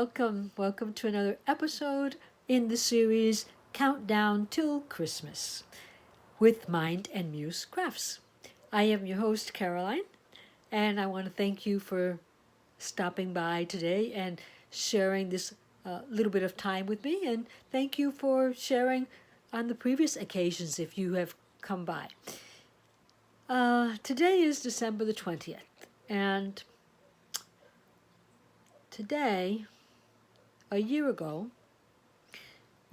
Welcome to another episode in the series Countdown Till Christmas with Mind and Muse Crafts. I am your host, Caroline, and I want to thank you for stopping by today and sharing this little bit of time with me, and thank you for sharing on the previous occasions if you have come by. Today is December the 20th, and today, a year ago,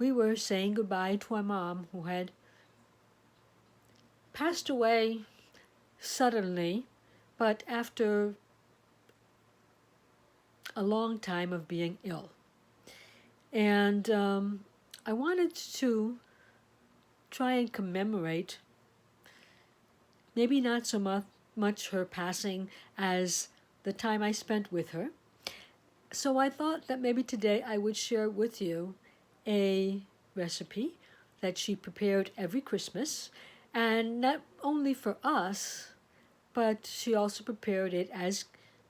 we were saying goodbye to our mom who had passed away suddenly, but after a long time of being ill. And I wanted to try and commemorate, maybe not so much her passing as the time I spent with her. So I thought that maybe today I would share with you a recipe that she prepared every Christmas, and not only for us, but she also prepared it as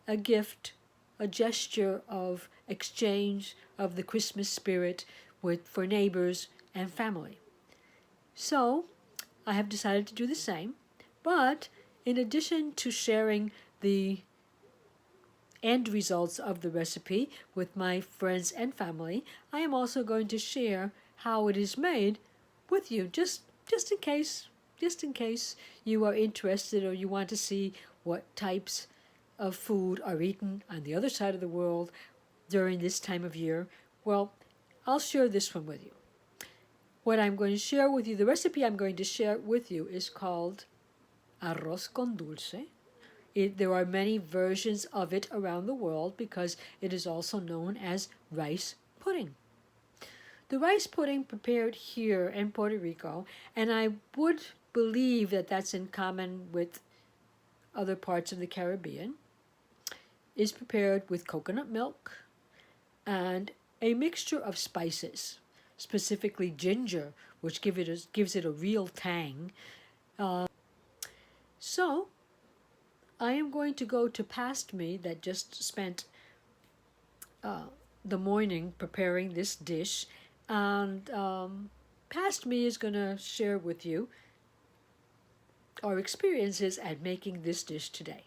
a gift, a gesture of exchange of the Christmas spirit for neighbors and family. So I have decided to do the same, but in addition to sharing the end results of the recipe with my friends and family, I am also going to share how it is made with you, just in case you are interested or you want to see what types of food are eaten on the other side of the world during this time of year. Well, I'll share this one with you. What I'm going to share with you, the recipe I'm going to share with you is called arroz con dulce. There are many versions of it around the world because it is also known as rice pudding. The rice pudding prepared here in Puerto Rico, and I would believe that that's in common with other parts of the Caribbean, is prepared with coconut milk and a mixture of spices, specifically ginger, which gives it a real tang. So I am going to go to past me that just spent the morning preparing this dish, and past me is going to share with you our experiences at making this dish today.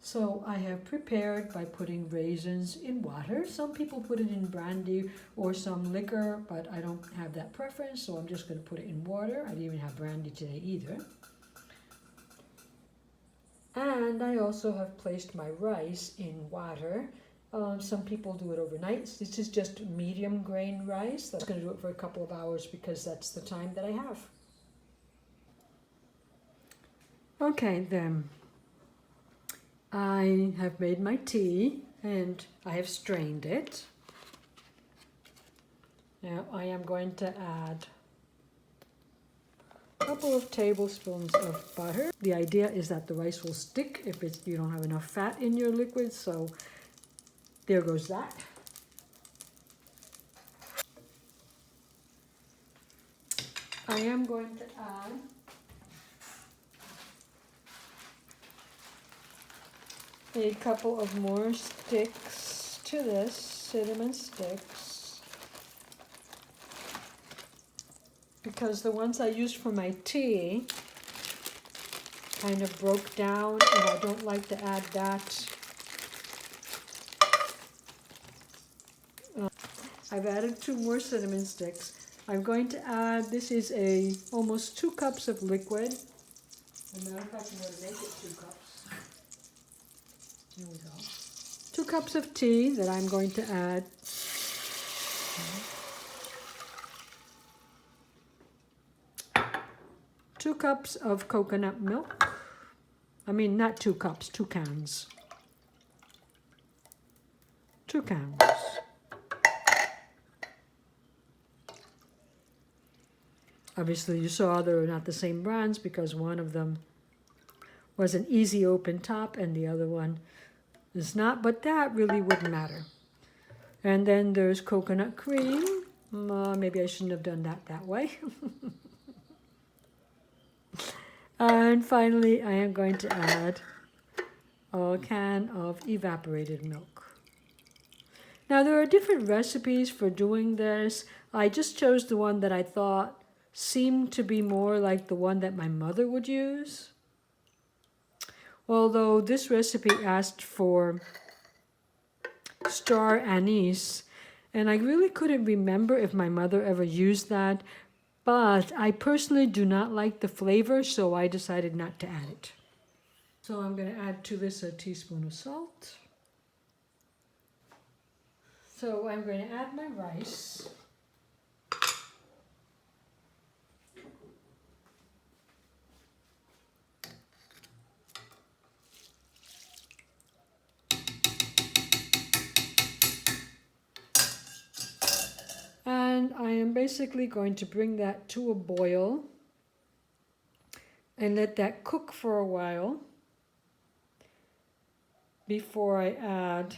So I have prepared by putting raisins in water. Some people put it in brandy or some liquor, but I don't have that preference, so I'm just going to put it in water. I didn't even have brandy today either. And I also have placed my rice in water. Some people do it overnight. This is just medium grain rice. I'm going to do it for a couple of hours because that's the time that I have. Okay, then. I have made my tea and I have strained it. Now I am going to add a couple of tablespoons of butter. The idea is that the rice will stick if you don't have enough fat in your liquid, so there goes that. I am going to add a couple of more sticks to this, cinnamon sticks, because the ones I used for my tea kind of broke down, and I don't like to add that. I've added 2 more cinnamon sticks. I'm going to add, this is almost 2 cups of liquid. As a matter of fact, I'm going to make it 2 cups. Here we go. 2 cups of tea that I'm going to add. 2 cups of coconut milk. I mean, not 2 cups, 2 cans. 2 cans. Obviously, you saw they're not the same brands because one of them was an easy open top and the other one is not, but that really wouldn't matter. And then there's coconut cream. Maybe I shouldn't have done that way. And finally, I am going to add a can of evaporated milk. Now there are different recipes for doing this. I just chose the one that I thought seemed to be more like the one that my mother would use. Although this recipe asked for star anise, and I really couldn't remember if my mother ever used that, but I personally do not like the flavor, so I decided not to add it. So I'm going to add to this a teaspoon of salt. So I'm going to add my rice. And I am basically going to bring that to a boil and let that cook for a while before I add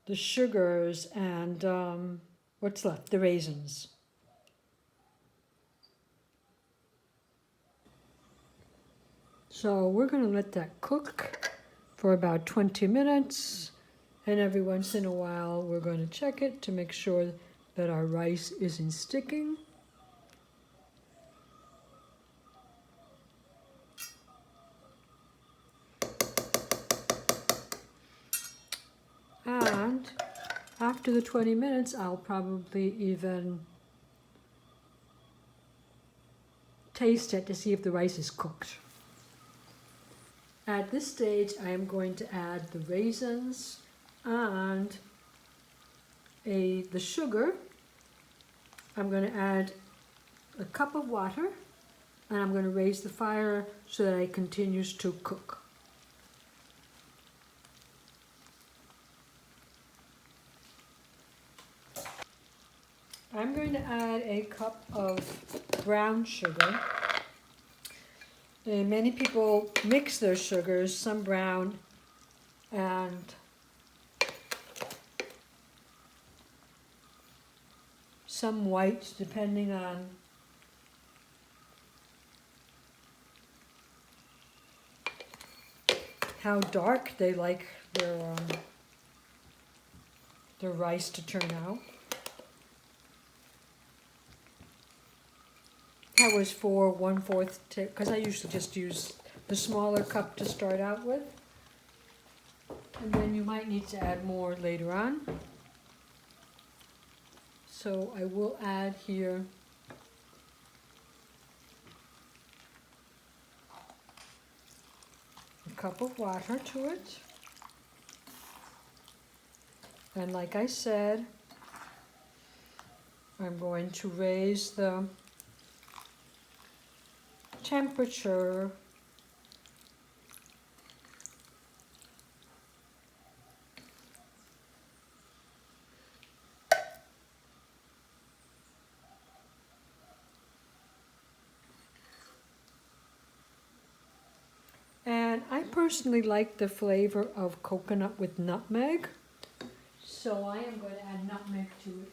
the sugars and what's left, the raisins. So we're going to let that cook for about 20 minutes, and every once in a while we're going to check it to make sure that our rice isn't sticking. And after the 20 minutes, I'll probably even taste it to see if the rice is cooked. At this stage, I am going to add the raisins and the sugar. I'm going to add a cup of water, and I'm going to raise the fire so that it continues to cook. I'm going to add a cup of brown sugar. Many people mix their sugars, some brown and some white, depending on how dark they like their rice to turn out. That was for 1/4, because I usually just use the smaller cup to start out with. And then you might need to add more later on. So I will add here a cup of water to it. And like I said, I'm going to raise the temperature and I personally like the flavor of coconut with nutmeg, so I am going to add nutmeg to it.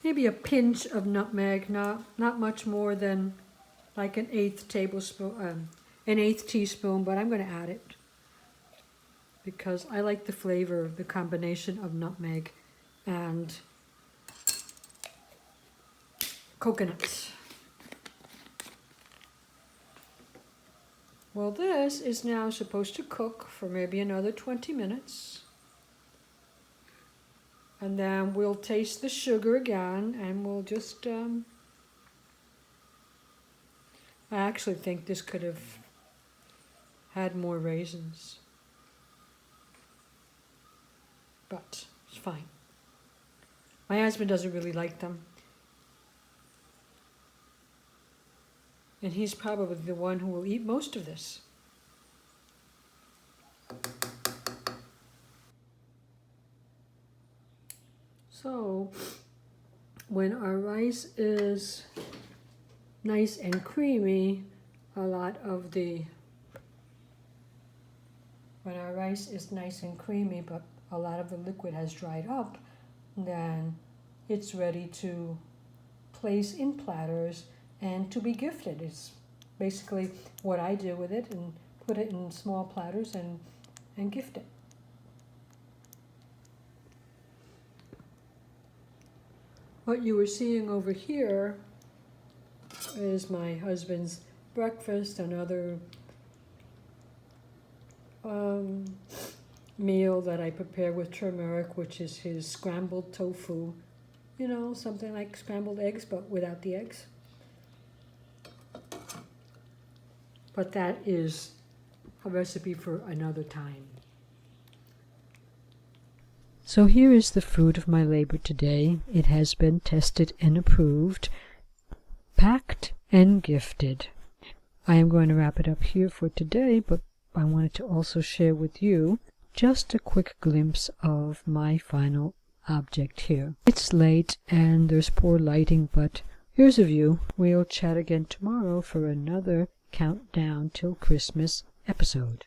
Maybe a pinch of nutmeg, not much more than like an eighth teaspoon, but I'm going to add it because I like the flavor, the combination of nutmeg and coconuts. Well, this is now supposed to cook for maybe another 20 minutes. And then we'll taste the sugar again, and we'll just I actually think this could have had more raisins, but it's fine. My husband doesn't really like them, and he's probably the one who will eat most of this. So when our rice is nice and creamy, when our rice is nice and creamy, but a lot of the liquid has dried up, then it's ready to place in platters and to be gifted. It's basically what I do with it, and put it in small platters and and gift it. What you were seeing over here is my husband's breakfast, another meal that I prepare with turmeric, which is his scrambled tofu. You know, something like scrambled eggs, but without the eggs. But that is a recipe for another time. So here is the fruit of my labor today. It has been tested and approved, packed and gifted. I am going to wrap it up here for today, but I wanted to also share with you just a quick glimpse of my final object here. It's late and there's poor lighting, but here's a view. We'll chat again tomorrow for another Countdown Till Christmas episode.